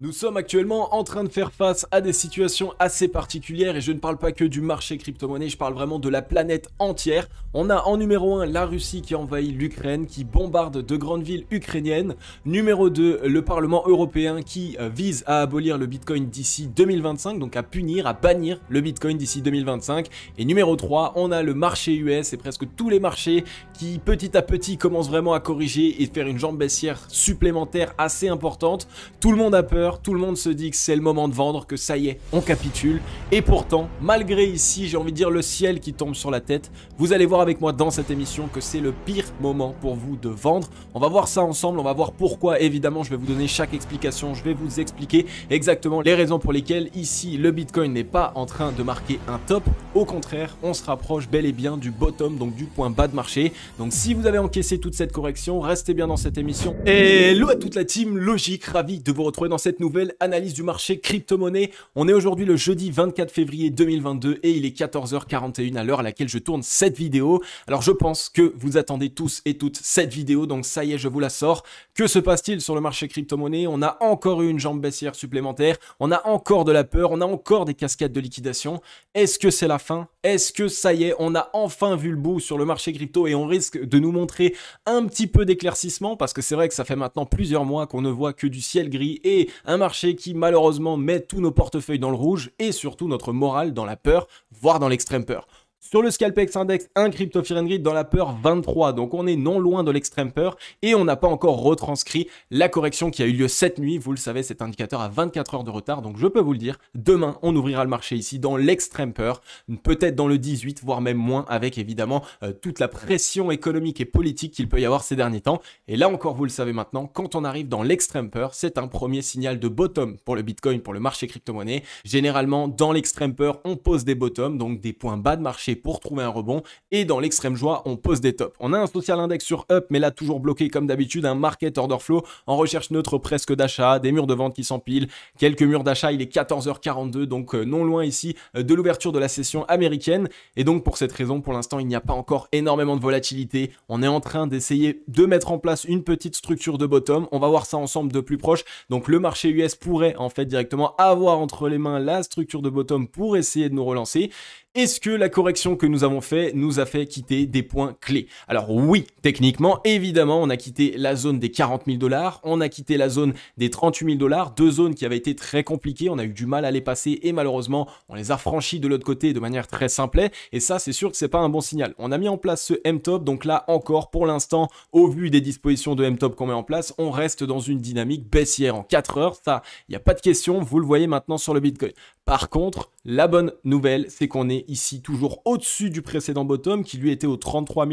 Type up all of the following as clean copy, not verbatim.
Nous sommes actuellement en train de faire face à des situations assez particulières et je ne parle pas que du marché crypto-monnaie, je parle vraiment de la planète entière. On a en numéro 1 la Russie qui envahit l'Ukraine, qui bombarde de grandes villes ukrainiennes. Numéro 2, le Parlement européen qui vise à abolir le Bitcoin d'ici 2025, donc à punir, à bannir le Bitcoin d'ici 2025. Et numéro 3, on a le marché US et presque tous les marchés qui petit à petit commencent vraiment à corriger et faire une jambe baissière supplémentaire assez importante. Tout le monde a peur. Tout le monde se dit que c'est le moment de vendre, que ça y est, on capitule. Et pourtant, malgré ici, j'ai envie de dire le ciel qui tombe sur la tête, vous allez voir avec moi dans cette émission que c'est le pire moment pour vous de vendre. On va voir ça ensemble, on va voir pourquoi. Évidemment, je vais vous donner chaque explication, je vais vous expliquer exactement les raisons pour lesquelles ici, le Bitcoin n'est pas en train de marquer un top. Au contraire, on se rapproche bel et bien du bottom, donc du point bas de marché. Donc si vous avez encaissé toute cette correction, restez bien dans cette émission. Hello à toute la team Logique, ravi de vous retrouver dans cette nouvelle analyse du marché crypto-monnaie. On est aujourd'hui le jeudi 24 février 2022 et il est 14h41 à l'heure à laquelle je tourne cette vidéo. Alors je pense que vous attendez tous et toutes cette vidéo, donc ça y est, je vous la sors. Que se passe-t-il sur le marché crypto-monnaie? On a encore eu une jambe baissière supplémentaire, on a encore de la peur, on a encore des cascades de liquidation. Est-ce que c'est la fin? Est-ce que ça y est, on a enfin vu le bout sur le marché crypto et on risque de nous montrer un petit peu d'éclaircissement? Parce que c'est vrai que ça fait maintenant plusieurs mois qu'on ne voit que du ciel gris et un marché qui malheureusement met tous nos portefeuilles dans le rouge et surtout notre morale dans la peur, voire dans l'extrême peur. Sur le Scalpex Index, un Crypto Fear and Greed dans la peur 23, donc on est non loin de l'extrême peur et on n'a pas encore retranscrit la correction qui a eu lieu cette nuit. Vous le savez, cet indicateur a 24 heures de retard, donc je peux vous le dire, demain on ouvrira le marché ici dans l'extrême peur, peut-être dans le 18, voire même moins, avec évidemment toute la pression économique et politique qu'il peut y avoir ces derniers temps. Et là encore, vous le savez maintenant, quand on arrive dans l'extrême peur, c'est un premier signal de bottom pour le Bitcoin, pour le marché crypto-monnaie. Généralement, dans l'extrême peur, on pose des bottoms, donc des points bas de marché pour trouver un rebond, et dans l'extrême joie on pose des tops. On a un social index sur up, mais là toujours bloqué comme d'habitude, un market order flow en recherche neutre presque d'achat, des murs de vente qui s'empilent, quelques murs d'achat. Il est 14h42, donc non loin ici de l'ouverture de la session américaine, et donc pour cette raison pour l'instant il n'y a pas encore énormément de volatilité. On est en train d'essayer de mettre en place une petite structure de bottom, on va voir ça ensemble de plus proche. Donc le marché US pourrait en fait directement avoir entre les mains la structure de bottom pour essayer de nous relancer. Est-ce que la correction que nous avons fait nous a fait quitter des points clés? Alors oui, techniquement, évidemment, on a quitté la zone des 40 000 $, on a quitté la zone des 38 000 $, deux zones qui avaient été très compliquées, on a eu du mal à les passer et malheureusement, on les a franchis de l'autre côté de manière très simple et ça, c'est sûr que c'est pas un bon signal. On a mis en place ce M-Top, donc là encore, pour l'instant, au vu des dispositions de M-Top qu'on met en place, on reste dans une dynamique baissière en 4 heures, ça, il n'y a pas de question, vous le voyez maintenant sur le Bitcoin. Par contre, la bonne nouvelle, c'est qu'on est ici toujours au-dessus du précédent bottom qui lui était au 33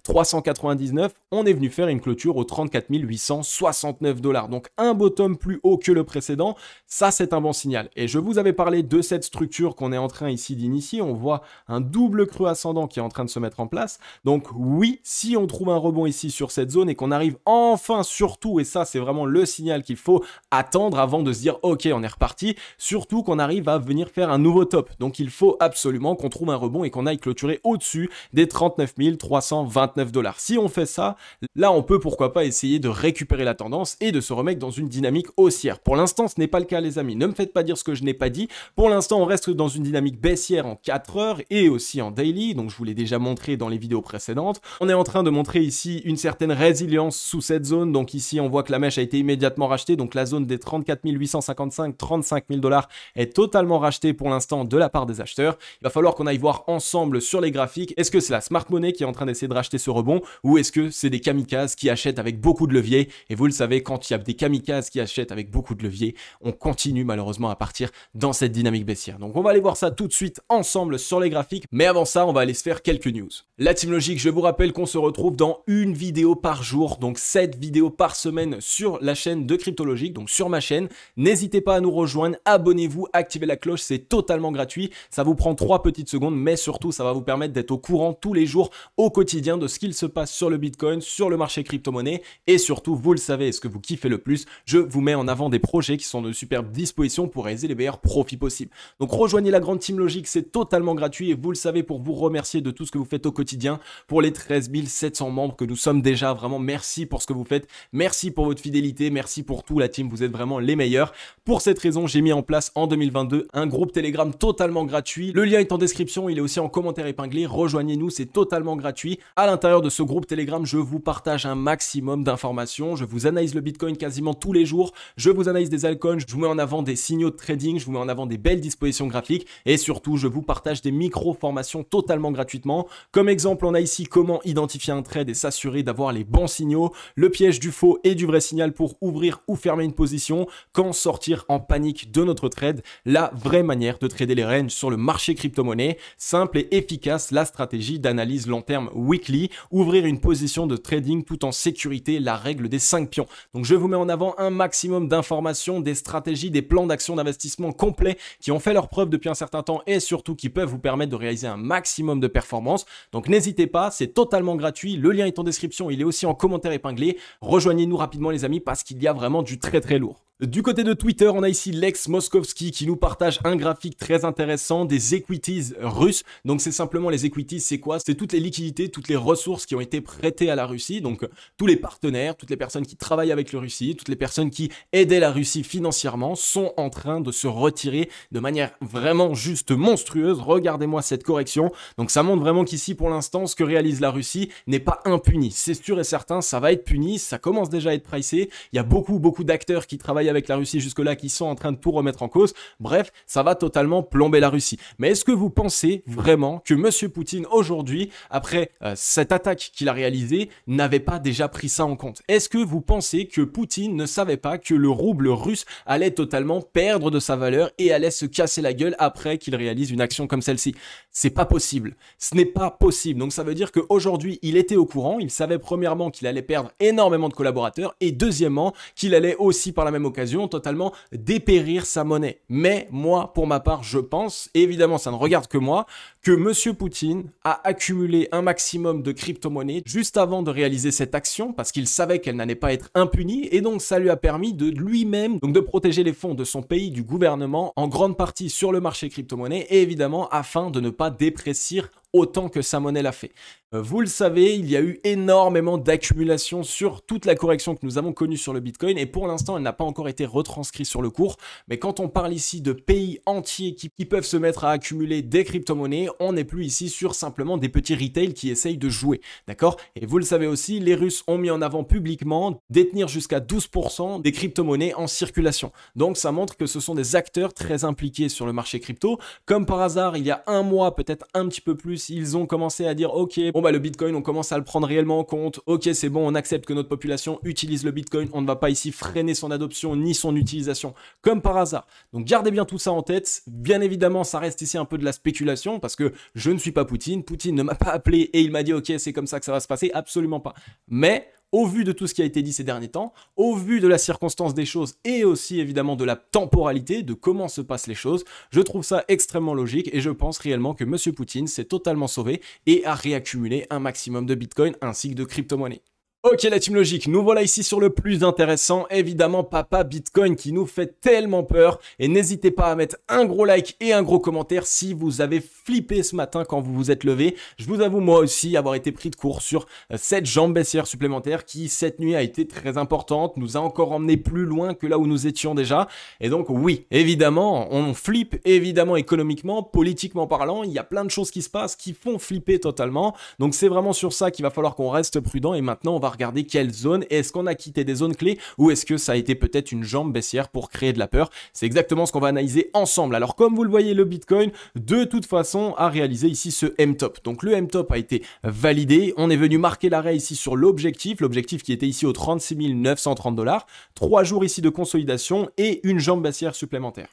399. On est venu faire une clôture au 34 869 $. Donc un bottom plus haut que le précédent, ça c'est un bon signal. Et je vous avais parlé de cette structure qu'on est en train ici d'initier. On voit un double creux ascendant qui est en train de se mettre en place. Donc oui, si on trouve un rebond ici sur cette zone et qu'on arrive enfin surtout, et ça c'est vraiment le signal qu'il faut attendre avant de se dire ok on est reparti, surtout qu'on arrive à venir faire un nouveau top. Donc il faut absolument qu'on trouve un rebond et qu'on aille clôturer au-dessus des 39 329 $. Si on fait ça, là on peut pourquoi pas essayer de récupérer la tendance et de se remettre dans une dynamique haussière. Pour l'instant ce n'est pas le cas les amis, ne me faites pas dire ce que je n'ai pas dit. Pour l'instant on reste dans une dynamique baissière en 4 heures et aussi en daily, donc je vous l'ai déjà montré dans les vidéos précédentes. On est en train de montrer ici une certaine résilience sous cette zone, donc ici on voit que la mèche a été immédiatement rachetée, donc la zone des 34 855, 35 000 $ est totalement rachetée pour l'instant de la part des acheteurs. Il va falloir qu'on aille voir ensemble sur les graphiques, est-ce que c'est la smart money qui est en train d'essayer de racheter ce rebond ou est-ce que c'est des kamikazes qui achètent avec beaucoup de levier? Et vous le savez, quand il y a des kamikazes qui achètent avec beaucoup de levier, on continue malheureusement à partir dans cette dynamique baissière. Donc on va aller voir ça tout de suite ensemble sur les graphiques, mais avant ça on va aller se faire quelques news. La team Logique, je vous rappelle qu'on se retrouve dans une vidéo par jour, donc 7 vidéos par semaine sur la chaîne de Crypto Logique, donc sur ma chaîne. N'hésitez pas à nous rejoindre, abonnez-vous, activez la cloche, c'est totalement totalement gratuit. Ça vous prend 3 petites secondes, mais surtout, ça va vous permettre d'être au courant tous les jours, au quotidien, de ce qu'il se passe sur le Bitcoin, sur le marché crypto-monnaie. Et surtout, vous le savez, ce que vous kiffez le plus, je vous mets en avant des projets qui sont de superbes dispositions pour réaliser les meilleurs profits possibles. Donc rejoignez la grande team Logic, c'est totalement gratuit et vous le savez, pour vous remercier de tout ce que vous faites au quotidien, pour les 13 700 membres que nous sommes déjà. Vraiment, merci pour ce que vous faites, merci pour votre fidélité, merci pour tout la team, vous êtes vraiment les meilleurs. Pour cette raison, j'ai mis en place en 2022 un groupe Telegram totalement gratuit. Le lien est en description, il est aussi en commentaire épinglé. Rejoignez-nous, c'est totalement gratuit. À l'intérieur de ce groupe Telegram, je vous partage un maximum d'informations. Je vous analyse le Bitcoin quasiment tous les jours. Je vous analyse des altcoins, je vous mets en avant des signaux de trading, je vous mets en avant des belles dispositions graphiques et surtout, je vous partage des micro-formations totalement gratuitement. Comme exemple, on a ici comment identifier un trade et s'assurer d'avoir les bons signaux, le piège du faux et du vrai signal pour ouvrir ou fermer une position, quand sortir en panique de notre trade, la vraie manière de trader les ranges sur le marché crypto-monnaie, simple et efficace, la stratégie d'analyse long terme weekly, ouvrir une position de trading tout en sécurité, la règle des 5 pions. Donc je vous mets en avant un maximum d'informations, des stratégies, des plans d'action d'investissement complets qui ont fait leur preuve depuis un certain temps et surtout qui peuvent vous permettre de réaliser un maximum de performance. Donc n'hésitez pas, c'est totalement gratuit, le lien est en description, il est aussi en commentaire épinglé. Rejoignez-nous rapidement les amis parce qu'il y a vraiment du très lourd. Du côté de Twitter, on a ici Lex Moskovski qui nous partage un graphique très intéressant des equities russes. Donc c'est simplement les equities, c'est quoi? C'est toutes les liquidités, toutes les ressources qui ont été prêtées à la Russie. Donc tous les partenaires, toutes les personnes qui travaillent avec la Russie, toutes les personnes qui aidaient la Russie financièrement sont en train de se retirer de manière vraiment juste monstrueuse. Regardez-moi cette correction. Donc ça montre vraiment qu'ici pour l'instant, ce que réalise la Russie n'est pas impuni. C'est sûr et certain, ça va être puni, ça commence déjà à être pricé. Il y a beaucoup d'acteurs qui travaillent avec la Russie jusque-là qui sont en train de tout remettre en cause. Bref, ça va totalement plomber la Russie. Mais est-ce que vous pensez vraiment que Monsieur Poutine aujourd'hui, après cette attaque qu'il a réalisée, n'avait pas déjà pris ça en compte? Est-ce que vous pensez que Poutine ne savait pas que le rouble russe allait totalement perdre de sa valeur et allait se casser la gueule après qu'il réalise une action comme celle-ci? C'est pas possible. Ce n'est pas possible. Donc ça veut dire qu'aujourd'hui, il était au courant. Il savait premièrement qu'il allait perdre énormément de collaborateurs et deuxièmement, qu'il allait aussi par la même occasion totalement dépérir sa monnaie. Mais moi, pour ma part, je pense, et évidemment ça ne regarde que moi, que Monsieur Poutine a accumulé un maximum de crypto-monnaies juste avant de réaliser cette action parce qu'il savait qu'elle n'allait pas être impunie et donc ça lui a permis de lui-même donc de protéger les fonds de son pays, du gouvernement, en grande partie sur le marché crypto-monnaie et évidemment afin de ne pas déprécier autant que sa monnaie l'a fait. Vous le savez, il y a eu énormément d'accumulation sur toute la correction que nous avons connue sur le Bitcoin et pour l'instant, elle n'a pas encore été retranscrite sur le cours. Mais quand on parle ici de pays entiers qui peuvent se mettre à accumuler des crypto-monnaies, on n'est plus ici sur simplement des petits retails qui essayent de jouer. D'accord? Et vous le savez aussi, les Russes ont mis en avant publiquement détenir jusqu'à 12% des crypto-monnaies en circulation. Donc ça montre que ce sont des acteurs très impliqués sur le marché crypto. Comme par hasard, il y a un mois, peut-être un petit peu plus, ils ont commencé à dire ok, bon bah le Bitcoin on commence à le prendre réellement en compte, ok c'est bon, on accepte que notre population utilise le Bitcoin, on ne va pas ici freiner son adoption ni son utilisation, comme par hasard. Donc gardez bien tout ça en tête, bien évidemment ça reste ici un peu de la spéculation parce que je ne suis pas Poutine, Poutine ne m'a pas appelé et il m'a dit ok c'est comme ça que ça va se passer, absolument pas. Mais au vu de tout ce qui a été dit ces derniers temps, au vu de la circonstance des choses et aussi évidemment de la temporalité, de comment se passent les choses, je trouve ça extrêmement logique et je pense réellement que Monsieur Poutine s'est totalement sauvé et a réaccumulé un maximum de Bitcoin ainsi que de crypto-monnaies. Ok la team logique, nous voilà ici sur le plus intéressant, évidemment Papa Bitcoin qui nous fait tellement peur et n'hésitez pas à mettre un gros like et un gros commentaire si vous avez flippé ce matin quand vous vous êtes levé. Je vous avoue moi aussi avoir été pris de court sur cette jambe baissière supplémentaire qui cette nuit a été très importante, nous a encore emmené plus loin que là où nous étions déjà et donc oui, évidemment on flippe, évidemment économiquement, politiquement parlant, il y a plein de choses qui se passent qui font flipper totalement, donc c'est vraiment sur ça qu'il va falloir qu'on reste prudent et maintenant on va regarder quelle zone, est-ce qu'on a quitté des zones clés ou est-ce que ça a été peut-être une jambe baissière pour créer de la peur. C'est exactement ce qu'on va analyser ensemble. Alors comme vous le voyez, le Bitcoin de toute façon a réalisé ici ce M-top. Donc le M-top a été validé, on est venu marquer l'arrêt ici sur l'objectif qui était ici au 36 930 $, 3 jours ici de consolidation et une jambe baissière supplémentaire.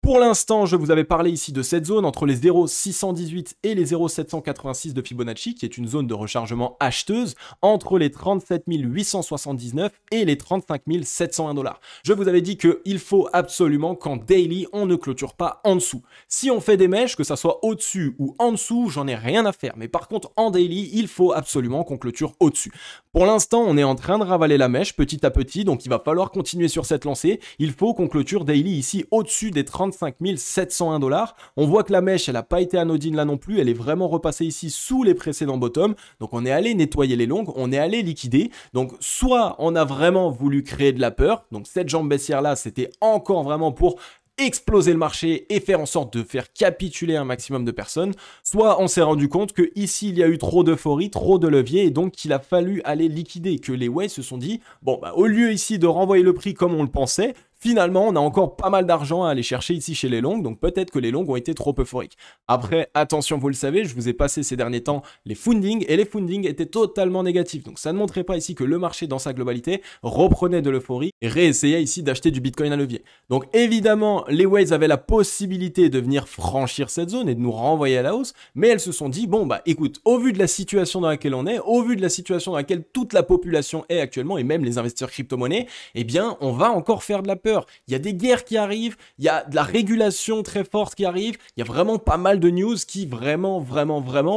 Pour l'instant, je vous avais parlé ici de cette zone entre les 0,618 et les 0,786 de Fibonacci, qui est une zone de rechargement acheteuse entre les 37 879 et les 35 701 $. Je vous avais dit qu'il faut absolument qu'en daily, on ne clôture pas en dessous. Si on fait des mèches, que ça soit au-dessus ou en dessous, j'en ai rien à faire. Mais par contre, en daily, il faut absolument qu'on clôture au-dessus. Pour l'instant, on est en train de ravaler la mèche petit à petit, donc il va falloir continuer sur cette lancée. Il faut qu'on clôture daily ici au-dessus des 35 701 $. On voit que la mèche, elle n'a pas été anodine là non plus, elle est vraiment repassée ici sous les précédents bottoms. Donc on est allé nettoyer les longues, on est allé liquider. Donc soit on a vraiment voulu créer de la peur, donc cette jambe baissière là, c'était encore vraiment pour exploser le marché et faire en sorte de faire capituler un maximum de personnes, soit on s'est rendu compte que ici il y a eu trop d'euphorie, trop de levier et donc qu'il a fallu aller liquider, que les waves se sont dit bon bah au lieu ici de renvoyer le prix comme on le pensait, finalement, on a encore pas mal d'argent à aller chercher ici chez les longues, donc peut-être que les longues ont été trop euphoriques. Après, attention, vous le savez, je vous ai passé ces derniers temps les fundings, et les fundings étaient totalement négatifs. Donc ça ne montrait pas ici que le marché dans sa globalité reprenait de l'euphorie et réessayait ici d'acheter du Bitcoin à levier. Donc évidemment, les waves avaient la possibilité de venir franchir cette zone et de nous renvoyer à la hausse, mais elles se sont dit, bon bah écoute, au vu de la situation dans laquelle on est, au vu de la situation dans laquelle toute la population est actuellement, et même les investisseurs crypto-monnaies, eh bien on va encore faire de la peur. Il y a des guerres qui arrivent, il y a de la régulation très forte qui arrive, il y a vraiment pas mal de news qui vraiment,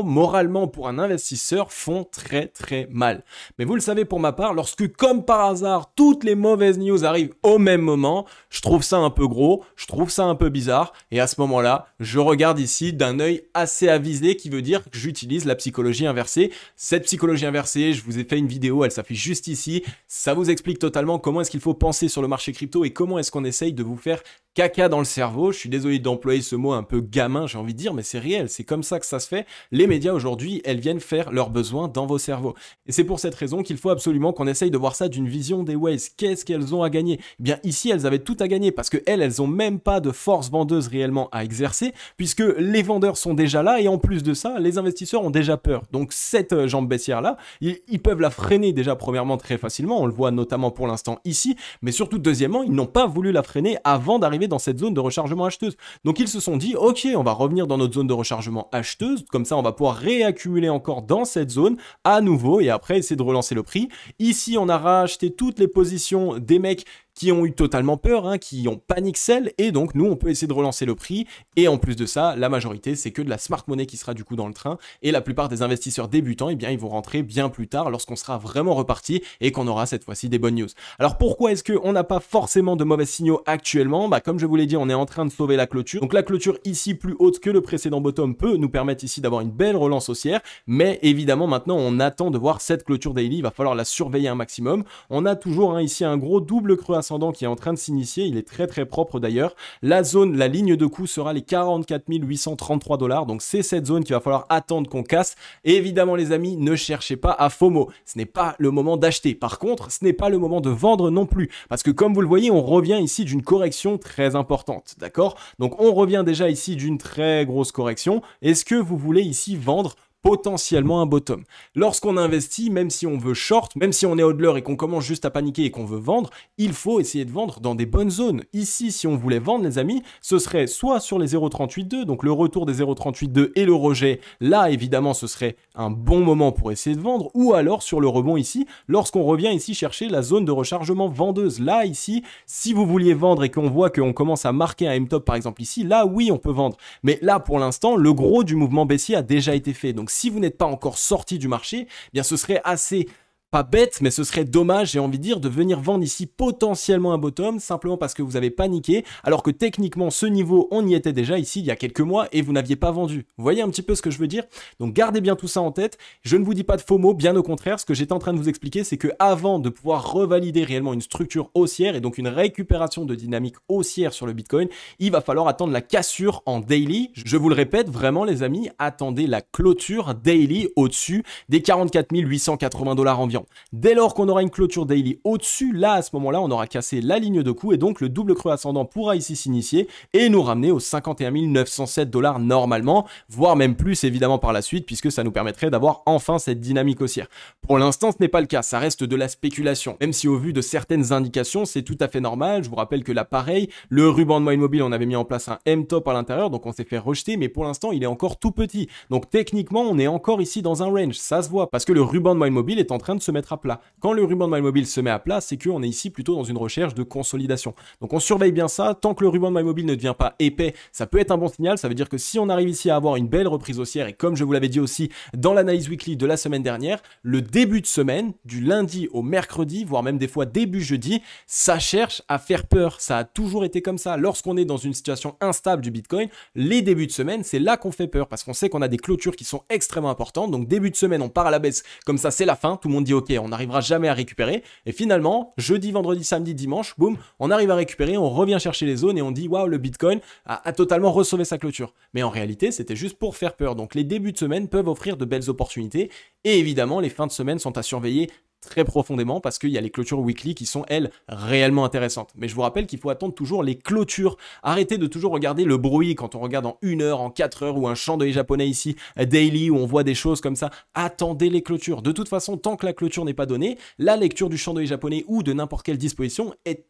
moralement pour un investisseur font très mal. Mais vous le savez pour ma part, lorsque comme par hasard, toutes les mauvaises news arrivent au même moment, je trouve ça un peu gros, je trouve ça un peu bizarre, et à ce moment-là, je regarde ici d'un œil assez avisé qui veut dire que j'utilise la psychologie inversée. Cette psychologie inversée, je vous ai fait une vidéo, elle s'affiche juste ici, ça vous explique totalement comment est-ce qu'il faut penser sur le marché crypto et comment est-ce qu'on essaye de vous faire caca dans le cerveau. Je suis désolé d'employer ce mot un peu gamin, j'ai envie de dire, mais c'est réel, c'est comme ça que ça se fait. Les médias aujourd'hui, elles viennent faire leurs besoins dans vos cerveaux. Et c'est pour cette raison qu'il faut absolument qu'on essaye de voir ça d'une vision des waves. Qu'est-ce qu'elles ont à gagner? Eh bien ici, elles avaient tout à gagner parce que elles ont même pas de force vendeuse réellement à exercer, puisque les vendeurs sont déjà là et en plus de ça, les investisseurs ont déjà peur. Donc cette jambe baissière-là, ils peuvent la freiner déjà premièrement très facilement, on le voit notamment pour l'instant ici, mais surtout deuxièmement, ils n'ont pas voulu la freiner avant d'arriver dans cette zone de rechargement acheteuse. Donc ils se sont dit, ok, on va revenir dans notre zone de rechargement acheteuse, comme ça on va pouvoir réaccumuler encore dans cette zone à nouveau et après essayer de relancer le prix. Ici, on a racheté toutes les positions des mecs qui ont eu totalement peur, qui ont panic sell, et donc nous on peut essayer de relancer le prix, et en plus de ça, la majorité c'est que de la smart money qui sera du coup dans le train, et la plupart des investisseurs débutants, eh bien ils vont rentrer bien plus tard lorsqu'on sera vraiment reparti et qu'on aura cette fois-ci des bonnes news. Alors pourquoi est-ce qu'on n'a pas forcément de mauvais signaux actuellement? Bah comme je vous l'ai dit, on est en train de sauver la clôture, donc la clôture ici plus haute que le précédent bottom peut nous permettre ici d'avoir une belle relance haussière, mais évidemment maintenant on attend de voir cette clôture daily, il va falloir la surveiller un maximum. On a toujours ici un gros double creux ascendant qui est en train de s'initier, il est très propre d'ailleurs. La zone, la ligne de coup sera les 44 833 $, donc c'est cette zone qu'il va falloir attendre qu'on casse. Et évidemment les amis, ne cherchez pas à FOMO, ce n'est pas le moment d'acheter. Par contre, ce n'est pas le moment de vendre non plus, parce que comme vous le voyez, on revient ici d'une correction très importante, d'accord? Donc on revient déjà ici d'une très grosse correction. Est-ce que vous voulez ici vendre potentiellement un bottom? Lorsqu'on investit, même si on veut short, même si on est hodler et qu'on commence juste à paniquer et qu'on veut vendre, il faut essayer de vendre dans des bonnes zones. Ici, si on voulait vendre, les amis, ce serait soit sur les 0,382, donc le retour des 0,382 et le rejet. Là, évidemment, ce serait un bon moment pour essayer de vendre, ou alors sur le rebond ici, lorsqu'on revient ici chercher la zone de rechargement vendeuse. Là, ici, si vous vouliez vendre et qu'on voit qu'on commence à marquer un M-top, par exemple ici, là, oui, on peut vendre. Mais là, pour l'instant, le gros du mouvement baissier a déjà été fait. Donc, si vous n'êtes pas encore sorti du marché, eh bien ce serait assez pas bête, mais ce serait dommage, j'ai envie de dire, de venir vendre ici potentiellement un bottom, simplement parce que vous avez paniqué, alors que techniquement, ce niveau, on y était déjà ici il y a quelques mois et vous n'aviez pas vendu. Vous voyez un petit peu ce que je veux dire? Donc gardez bien tout ça en tête. Je ne vous dis pas de FOMO, bien au contraire, ce que j'étais en train de vous expliquer, c'est que avant de pouvoir revalider réellement une structure haussière et donc une récupération de dynamique haussière sur le Bitcoin, il va falloir attendre la cassure en daily. Je vous le répète, vraiment les amis, attendez la clôture daily au-dessus des 44 880 $ environ. surveillons. Dès lors qu'on aura une clôture daily au-dessus, là à ce moment-là, on aura cassé la ligne de coup et donc le double creux ascendant pourra ici s'initier et nous ramener aux 51 907 $ normalement, voire même plus évidemment par la suite puisque ça nous permettrait d'avoir enfin cette dynamique haussière. Pour l'instant, ce n'est pas le cas, ça reste de la spéculation, même si au vu de certaines indications, c'est tout à fait normal. Je vous rappelle que là, pareil, le ruban de moyenne mobile, on avait mis en place un M-top à l'intérieur, donc on s'est fait rejeter, mais pour l'instant, il est encore tout petit. Donc techniquement, on est encore ici dans un range, ça se voit, parce que le ruban de moyenne mobile est en train de se mettre à plat. Quand le ruban de moyenne mobile se met à plat, c'est qu'on est ici plutôt dans une recherche de consolidation. Donc on surveille bien ça, tant que le ruban de moyenne mobile ne devient pas épais, ça peut être un bon signal, ça veut dire que si on arrive ici à avoir une belle reprise haussière, et comme je vous l'avais dit aussi dans l'analyse weekly de la semaine dernière, le début de semaine, du lundi au mercredi, voire même des fois début jeudi, ça cherche à faire peur. Ça a toujours été comme ça. Lorsqu'on est dans une situation instable du Bitcoin, les débuts de semaine, c'est là qu'on fait peur parce qu'on sait qu'on a des clôtures qui sont extrêmement importantes. Donc début de semaine, on part à la baisse, comme ça c'est la fin, tout le monde dit ok, on n'arrivera jamais à récupérer. Et finalement, jeudi, vendredi, samedi, dimanche, boum, on arrive à récupérer, on revient chercher les zones et on dit waouh, le Bitcoin a totalement ressauvé sa clôture. Mais en réalité, c'était juste pour faire peur. Donc les débuts de semaine peuvent offrir de belles opportunités et évidemment, les fins de semaine sont à surveiller très profondément parce qu'il y a les clôtures weekly qui sont, elles, réellement intéressantes. Mais je vous rappelle qu'il faut attendre toujours les clôtures. Arrêtez de toujours regarder le bruit quand on regarde en 1 heure, en 4 heures ou un chandelier japonais ici, daily, où on voit des choses comme ça. Attendez les clôtures. De toute façon, tant que la clôture n'est pas donnée, la lecture du chandelier japonais ou de n'importe quelle disposition est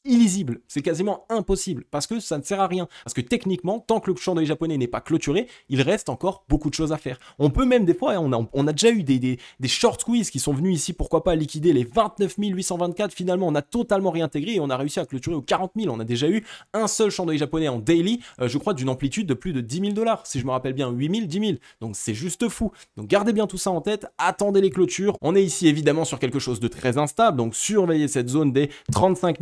illisible, c'est quasiment impossible parce que ça ne sert à rien, parce que techniquement tant que le chandelier japonais n'est pas clôturé, il reste encore beaucoup de choses à faire. On peut même des fois, on a déjà eu des short squeeze qui sont venus ici, pourquoi pas liquider les 29 824, finalement on a totalement réintégré et on a réussi à clôturer aux 40 000, on a déjà eu un seul chandelier japonais en daily, je crois d'une amplitude de plus de 10 000 $, si je me rappelle bien, 8 000, 10 000, donc c'est juste fou. Donc gardez bien tout ça en tête, attendez les clôtures, on est ici évidemment sur quelque chose de très instable, donc surveillez cette zone des 35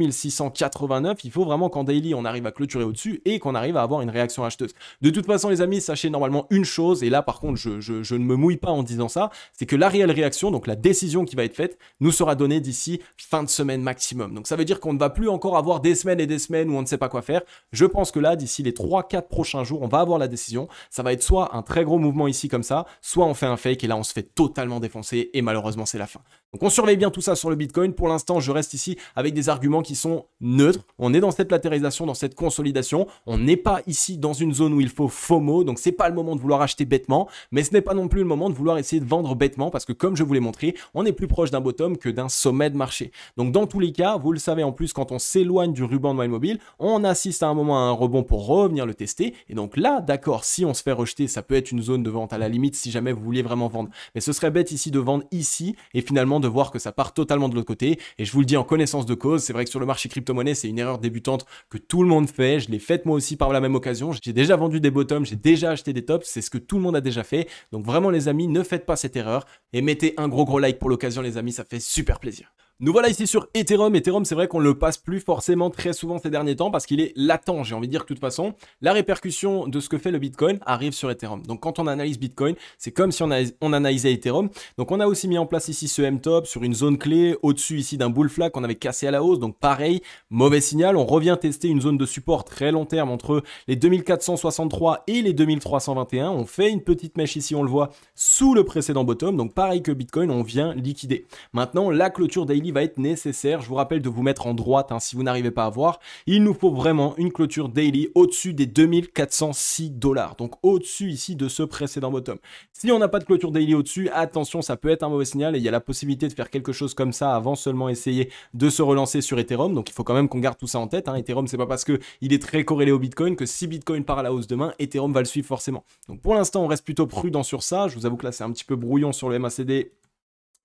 689, il faut vraiment qu'en daily on arrive à clôturer au-dessus et qu'on arrive à avoir une réaction acheteuse. De toute façon les amis, sachez normalement une chose, et là par contre je ne me mouille pas en disant ça, c'est que la réelle réaction, donc la décision qui va être faite, nous sera donnée d'ici fin de semaine maximum. Donc ça veut dire qu'on ne va plus encore avoir des semaines et des semaines où on ne sait pas quoi faire. Je pense que là, d'ici les 3-4 prochains jours, on va avoir la décision. Ça va être soit un très gros mouvement ici comme ça, soit on fait un fake et là on se fait totalement défoncer et malheureusement c'est la fin. Donc on surveille bien tout ça sur le Bitcoin. Pour l'instant, je reste ici avec des arguments qui sont neutres. On est dans cette latérisation, dans cette consolidation. On n'est pas ici dans une zone où il faut FOMO, donc c'est pas le moment de vouloir acheter bêtement, mais ce n'est pas non plus le moment de vouloir essayer de vendre bêtement parce que comme je vous l'ai montré, on est plus proche d'un bottom que d'un sommet de marché. Donc dans tous les cas, vous le savez en plus, quand on s'éloigne du ruban de moyenne mobile, on assiste à un moment à un rebond pour revenir le tester. Et donc là, d'accord, si on se fait rejeter, ça peut être une zone de vente à la limite si jamais vous vouliez vraiment vendre. Mais ce serait bête ici de vendre ici et finalement de voir que ça part totalement de l'autre côté. Et je vous le dis en connaissance de cause, c'est vrai que sur le marché crypto-monnaie, c'est une erreur débutante que tout le monde fait. Je l'ai faite moi aussi par la même occasion. J'ai déjà vendu des bottoms, j'ai déjà acheté des tops. C'est ce que tout le monde a déjà fait. Donc vraiment les amis, ne faites pas cette erreur. Et mettez un gros like pour l'occasion les amis, ça fait super plaisir. Nous voilà ici sur Ethereum. Ethereum, c'est vrai qu'on le passe plus forcément très souvent ces derniers temps parce qu'il est latent. J'ai envie de dire que de toute façon, la répercussion de ce que fait le Bitcoin arrive sur Ethereum. Donc quand on analyse Bitcoin, c'est comme si on analysait Ethereum. Donc on a aussi mis en place ici ce M-top sur une zone clé au-dessus ici d'un bull flag qu'on avait cassé à la hausse. Donc pareil, mauvais signal. On revient tester une zone de support très long terme entre les 2463 et les 2321. On fait une petite mèche ici, on le voit, sous le précédent bottom. Donc pareil que Bitcoin, on vient liquider. Maintenant, la clôture daily va être nécessaire. Je vous rappelle de vous mettre en droite si vous n'arrivez pas à voir. Il nous faut vraiment une clôture daily au-dessus des 2406 $. Donc au-dessus ici de ce précédent bottom. Si on n'a pas de clôture daily au-dessus, attention, ça peut être un mauvais signal et il y a la possibilité de faire quelque chose comme ça avant seulement essayer de se relancer sur Ethereum. Donc il faut quand même qu'on garde tout ça en tête. Ethereum, c'est pas parce que il est très corrélé au Bitcoin que si Bitcoin part à la hausse demain, Ethereum va le suivre forcément. Donc pour l'instant, on reste plutôt prudent sur ça. Je vous avoue que là, c'est un petit peu brouillon sur le MACD.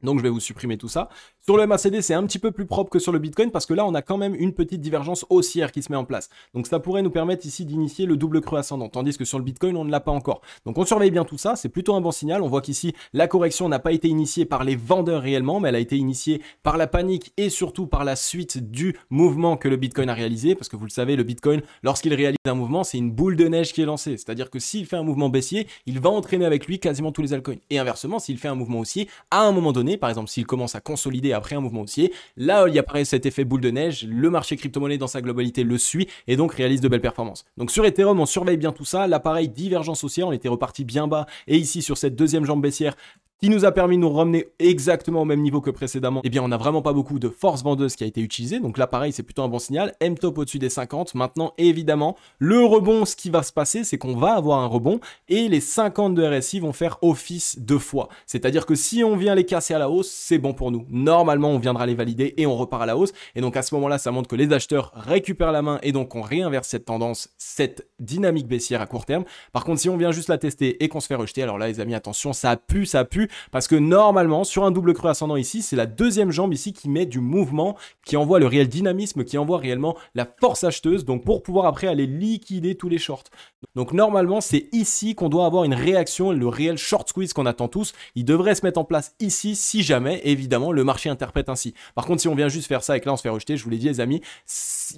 Donc je vais vous supprimer tout ça. Sur le MACD, c'est un petit peu plus propre que sur le Bitcoin parce que là, on a quand même une petite divergence haussière qui se met en place. Donc ça pourrait nous permettre ici d'initier le double creux ascendant, tandis que sur le Bitcoin, on ne l'a pas encore. Donc on surveille bien tout ça, c'est plutôt un bon signal. On voit qu'ici, la correction n'a pas été initiée par les vendeurs réellement, mais elle a été initiée par la panique et surtout par la suite du mouvement que le Bitcoin a réalisé. Parce que vous le savez, le Bitcoin, lorsqu'il réalise un mouvement, c'est une boule de neige qui est lancée. C'est-à-dire que s'il fait un mouvement baissier, il va entraîner avec lui quasiment tous les altcoins. Et inversement, s'il fait un mouvement haussier, à un moment donné, par exemple, s'il commence à consolider après un mouvement haussier, là, il y apparaît cet effet boule de neige, le marché crypto-monnaie dans sa globalité le suit et donc réalise de belles performances. Donc sur Ethereum, on surveille bien tout ça. Là, pareil, divergence haussière, on était reparti bien bas et ici sur cette deuxième jambe baissière, qui nous a permis de nous ramener exactement au même niveau que précédemment, eh bien on n'a vraiment pas beaucoup de force vendeuse qui a été utilisée, donc là pareil c'est plutôt un bon signal, M-top au-dessus des 50, maintenant évidemment le rebond, ce qui va se passer c'est qu'on va avoir un rebond et les 50 de RSI vont faire office deux fois, c'est-à-dire que si on vient les casser à la hausse, c'est bon pour nous, normalement on viendra les valider et on repart à la hausse, et donc à ce moment là ça montre que les acheteurs récupèrent la main et donc on réinverse cette tendance, cette dynamique baissière à court terme. Par contre si on vient juste la tester et qu'on se fait rejeter, alors là les amis attention, ça pue, parce que normalement sur un double creux ascendant ici, c'est la deuxième jambe ici qui met du mouvement, qui envoie le réel dynamisme, qui envoie réellement la force acheteuse, donc pour pouvoir après aller liquider tous les shorts. Donc normalement c'est ici qu'on doit avoir une réaction, le réel short squeeze qu'on attend tous, il devrait se mettre en place ici si jamais évidemment le marché interprète ainsi. Par contre si on vient juste faire ça et que là on se fait rejeter, je vous l'ai dit les amis,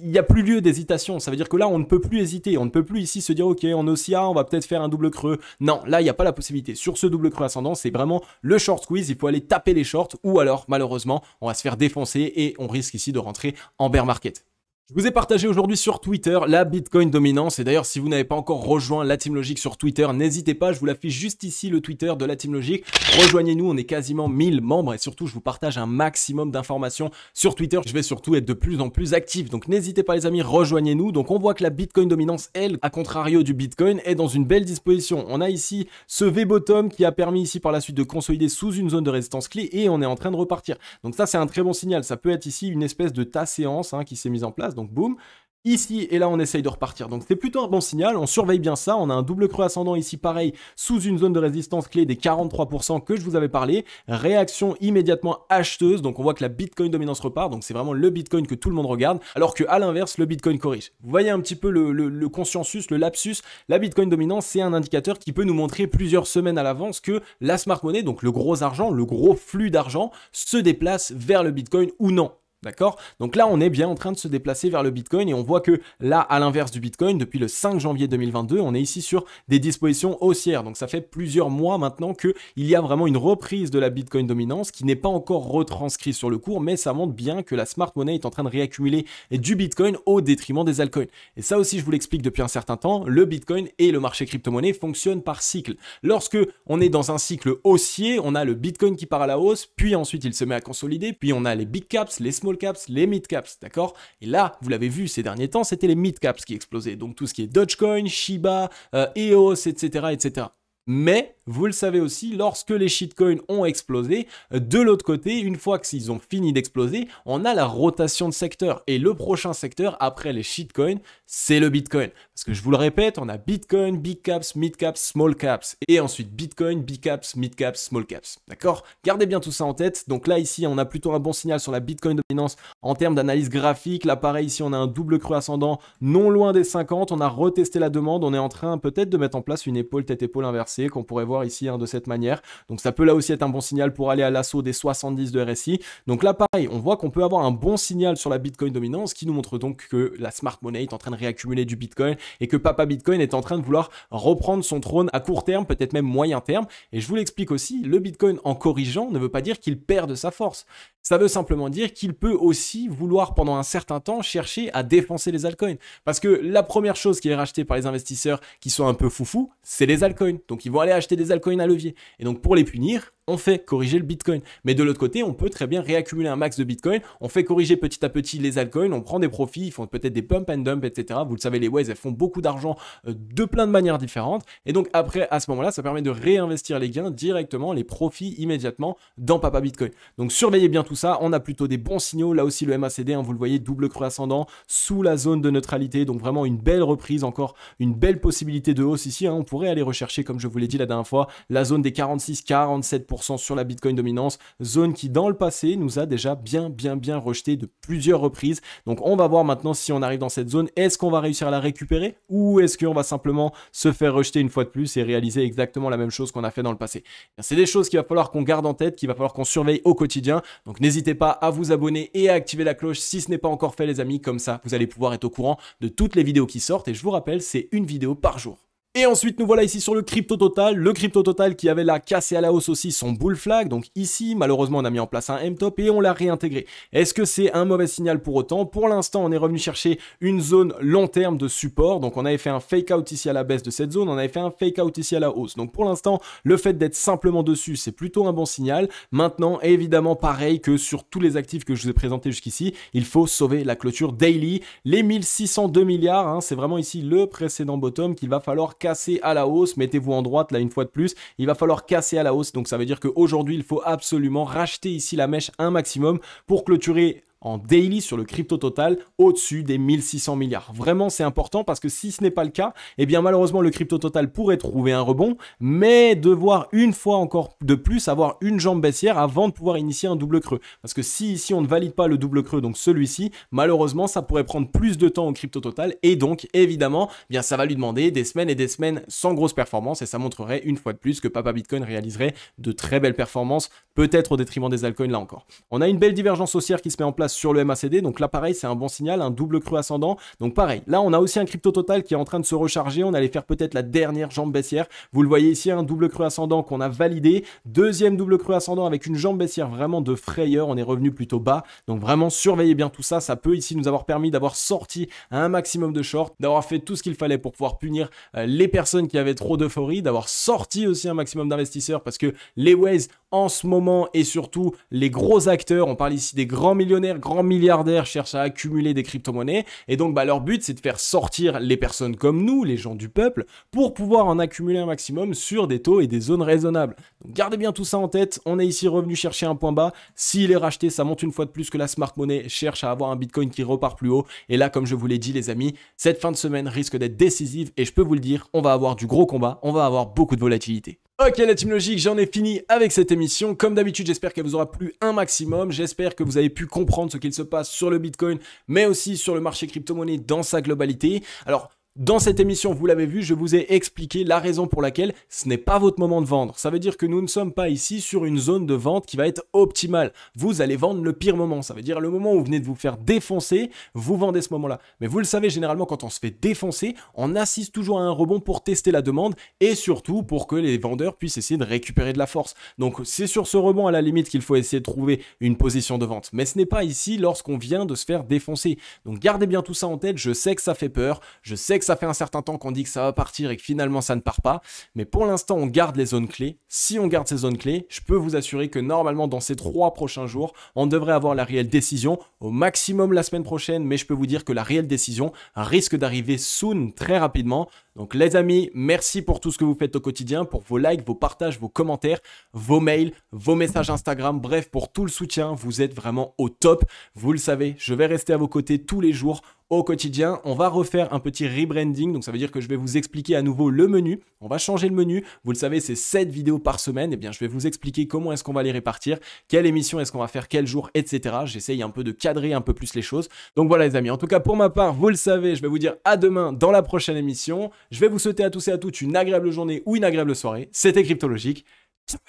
il n'y a plus lieu d'hésitation, ça veut dire que là on ne peut plus hésiter, on ne peut plus ici se dire ok on est aussi on va peut-être faire un double creux, non là il n'y a pas la possibilité, sur ce double creux ascendant c'est vraiment le short squeeze, il faut aller taper les shorts ou alors malheureusement on va se faire défoncer et on risque ici de rentrer en bear market. Je vous ai partagé aujourd'hui sur Twitter la Bitcoin dominance et d'ailleurs si vous n'avez pas encore rejoint la Team Logic sur Twitter, n'hésitez pas, je vous l'affiche juste ici le Twitter de la Team Logic. Rejoignez-nous, on est quasiment 1000 membres et surtout je vous partage un maximum d'informations sur Twitter. Je vais surtout être de plus en plus actif, donc n'hésitez pas les amis, rejoignez-nous. Donc on voit que la Bitcoin dominance, elle, à contrario du Bitcoin, est dans une belle disposition. On a ici ce V-bottom qui a permis ici par la suite de consolider sous une zone de résistance clé et on est en train de repartir. Donc ça c'est un très bon signal, ça peut être ici une espèce de tas-séance qui s'est mise en place. Donc boum, ici et là on essaye de repartir, donc c'est plutôt un bon signal, on surveille bien ça, on a un double creux ascendant ici pareil, sous une zone de résistance clé des 43% que je vous avais parlé, réaction immédiatement acheteuse, donc on voit que la Bitcoin dominance repart, donc c'est vraiment le Bitcoin que tout le monde regarde, alors que à l'inverse le Bitcoin corrige. Vous voyez un petit peu le consensus, le lapsus, la Bitcoin dominance c'est un indicateur qui peut nous montrer plusieurs semaines à l'avance que la smart money, donc le gros argent, le gros flux d'argent, se déplace vers le Bitcoin ou non. D'accord? Donc là, on est bien en train de se déplacer vers le Bitcoin et on voit que là, à l'inverse du Bitcoin, depuis le 5 janvier 2022, on est ici sur des dispositions haussières. Donc ça fait plusieurs mois maintenant qu'il y a vraiment une reprise de la Bitcoin dominance qui n'est pas encore retranscrite sur le cours, mais ça montre bien que la smart money est en train de réaccumuler du Bitcoin au détriment des altcoins. Et ça aussi, je vous l'explique depuis un certain temps, le Bitcoin et le marché crypto-monnaie fonctionnent par cycle. Lorsque on est dans un cycle haussier, on a le Bitcoin qui part à la hausse, puis ensuite il se met à consolider, puis on a les big caps, les small caps, les mid caps, d'accord? Et là, vous l'avez vu ces derniers temps, c'était les mid caps qui explosaient. Donc tout ce qui est Dogecoin, Shiba, EOS, etc., etc. Mais, vous le savez aussi, lorsque les shitcoins ont explosé, de l'autre côté, une fois qu'ils ont fini d'exploser, on a la rotation de secteur. Et le prochain secteur, après les shitcoins, c'est le Bitcoin. Parce que je vous le répète, on a Bitcoin, Big Caps, Mid Caps, Small Caps. Et ensuite Bitcoin, Big Caps, Mid Caps, Small Caps. D'accord? Gardez bien tout ça en tête. Donc là, ici, on a plutôt un bon signal sur la Bitcoin dominance en termes d'analyse graphique. Là, pareil, ici, on a un double creux ascendant non loin des 50. On a retesté la demande. On est en train peut-être de mettre en place une épaule, tête-épaule inversée qu'on pourrait voir ici de cette manière. Donc ça peut là aussi être un bon signal pour aller à l'assaut des 70 de RSI. Donc là, pareil, on voit qu'on peut avoir un bon signal sur la Bitcoin dominance qui nous montre donc que la smart money est en train de réaccumuler du Bitcoin et que Papa Bitcoin est en train de vouloir reprendre son trône à court terme, peut-être même moyen terme. Et je vous l'explique aussi, le Bitcoin en corrigeant ne veut pas dire qu'il perd de sa force. Ça veut simplement dire qu'il peut aussi vouloir pendant un certain temps chercher à défoncer les altcoins. Parce que la première chose qui est rachetée par les investisseurs qui sont un peu foufous, c'est les altcoins. Donc ils vont aller acheter des altcoins à levier. Et donc pour les punir, on fait corriger le Bitcoin. Mais de l'autre côté, on peut très bien réaccumuler un max de Bitcoin, on fait corriger petit à petit les altcoins, on prend des profits, ils font peut-être des pump and dump, etc. Vous le savez, les waves, elles font beaucoup d'argent de plein de manières différentes. Et donc après, à ce moment-là, ça permet de réinvestir les gains directement, les profits immédiatement dans Papa Bitcoin. Donc surveillez bien tout ça, on a plutôt des bons signaux. Là aussi, le MACD, vous le voyez, double creux ascendant sous la zone de neutralité. Donc vraiment une belle reprise, encore une belle possibilité de hausse ici. On pourrait aller rechercher, comme je vous l'ai dit la dernière fois, la zone des 46-47% sur la Bitcoin dominance, zone qui dans le passé nous a déjà bien rejeté de plusieurs reprises. Donc on va voir maintenant si on arrive dans cette zone, est-ce qu'on va réussir à la récupérer ou est-ce qu'on va simplement se faire rejeter une fois de plus et réaliser exactement la même chose qu'on a fait dans le passé. C'est des choses qu'il va falloir qu'on garde en tête, qu'il va falloir qu'on surveille au quotidien. Donc n'hésitez pas à vous abonner et à activer la cloche si ce n'est pas encore fait les amis, comme ça vous allez pouvoir être au courant de toutes les vidéos qui sortent et je vous rappelle, c'est une vidéo par jour. Et ensuite, nous voilà ici sur le Crypto Total. Le Crypto Total qui avait là cassé à la hausse aussi son bull flag. Donc ici, malheureusement, on a mis en place un M-top et on l'a réintégré. Est-ce que c'est un mauvais signal pour autant? Pour l'instant, on est revenu chercher une zone long terme de support. Donc on avait fait un fake out ici à la baisse de cette zone. On avait fait un fake out ici à la hausse. Donc pour l'instant, le fait d'être simplement dessus, c'est plutôt un bon signal. Maintenant, évidemment, pareil que sur tous les actifs que je vous ai présentés jusqu'ici, il faut sauver la clôture daily. Les 1602 milliards, hein, c'est vraiment ici le précédent bottom qu'il va falloir casser à la hausse. Mettez-vous en droite là une fois de plus, il va falloir casser à la hausse. Donc ça veut dire qu'aujourd'hui il faut absolument racheter ici la mèche un maximum pour clôturer en daily sur le Crypto Total au-dessus des 1600 milliards. Vraiment, c'est important parce que si ce n'est pas le cas, eh bien malheureusement le Crypto Total pourrait trouver un rebond, mais devoir une fois encore de plus avoir une jambe baissière avant de pouvoir initier un double creux. Parce que si ici on ne valide pas le double creux, donc celui-ci, malheureusement ça pourrait prendre plus de temps au Crypto Total et donc évidemment, eh bien ça va lui demander des semaines et des semaines sans grosse performance et ça montrerait une fois de plus que Papa Bitcoin réaliserait de très belles performances, peut-être au détriment des altcoins là encore. On a une belle divergence haussière qui se met en place sur le MACD, donc là pareil c'est un bon signal, un double creux ascendant, donc pareil, là on a aussi un Crypto Total qui est en train de se recharger, on allait faire peut-être la dernière jambe baissière, vous le voyez ici, un double creux ascendant qu'on a validé, deuxième double creux ascendant avec une jambe baissière vraiment de frayeur, on est revenu plutôt bas, donc vraiment surveillez bien tout ça, ça peut ici nous avoir permis d'avoir sorti un maximum de short, d'avoir fait tout ce qu'il fallait pour pouvoir punir les personnes qui avaient trop d'euphorie, d'avoir sorti aussi un maximum d'investisseurs parce que les Waze en ce moment et surtout les gros acteurs, on parle ici des grands millionnaires, grands milliardaires cherchent à accumuler des crypto-monnaies et donc leur but c'est de faire sortir les personnes comme nous, les gens du peuple, pour pouvoir en accumuler un maximum sur des taux et des zones raisonnables. Donc gardez bien tout ça en tête, on est ici revenu chercher un point bas, s'il est racheté ça montre une fois de plus que la smart money cherche à avoir un Bitcoin qui repart plus haut et là comme je vous l'ai dit les amis, cette fin de semaine risque d'être décisive et je peux vous le dire, on va avoir du gros combat, on va avoir beaucoup de volatilité. Ok la team logique, j'en ai fini avec cette émission. Comme d'habitude, j'espère qu'elle vous aura plu un maximum. J'espère que vous avez pu comprendre ce qu'il se passe sur le Bitcoin, mais aussi sur le marché crypto-monnaie dans sa globalité. Alors, dans cette émission, vous l'avez vu, je vous ai expliqué la raison pour laquelle ce n'est pas votre moment de vendre. Ça veut dire que nous ne sommes pas ici sur une zone de vente qui va être optimale. Vous allez vendre le pire moment. Ça veut dire le moment où vous venez de vous faire défoncer, vous vendez ce moment-là. Mais vous le savez, généralement, quand on se fait défoncer, on assiste toujours à un rebond pour tester la demande et surtout pour que les vendeurs puissent essayer de récupérer de la force. Donc, c'est sur ce rebond à la limite qu'il faut essayer de trouver une position de vente. Mais ce n'est pas ici lorsqu'on vient de se faire défoncer. Donc, gardez bien tout ça en tête. Je sais que ça fait peur. Je sais que ça fait un certain temps qu'on dit que ça va partir et que finalement ça ne part pas, mais pour l'instant on garde les zones clés. Si on garde ces zones clés, je peux vous assurer que normalement dans ces 3 prochains jours, on devrait avoir la réelle décision, au maximum la semaine prochaine, mais je peux vous dire que la réelle décision risque d'arriver soon, très rapidement. Donc les amis, merci pour tout ce que vous faites au quotidien, pour vos likes, vos partages, vos commentaires, vos mails, vos messages Instagram, bref, pour tout le soutien, vous êtes vraiment au top. Vous le savez, je vais rester à vos côtés tous les jours au quotidien. On va refaire un petit rebranding, donc ça veut dire que je vais vous expliquer à nouveau le menu. On va changer le menu, vous le savez, c'est 7 vidéos par semaine. Et bien, je vais vous expliquer comment est-ce qu'on va les répartir, quelle émission est-ce qu'on va faire, quel jour, etc. J'essaye un peu de cadrer un peu plus les choses. Donc voilà les amis, en tout cas pour ma part, vous le savez, je vais vous dire à demain dans la prochaine émission. Je vais vous souhaiter à tous et à toutes une agréable journée ou une agréable soirée. C'était Cryptologique. Ciao,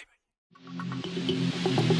bye bye.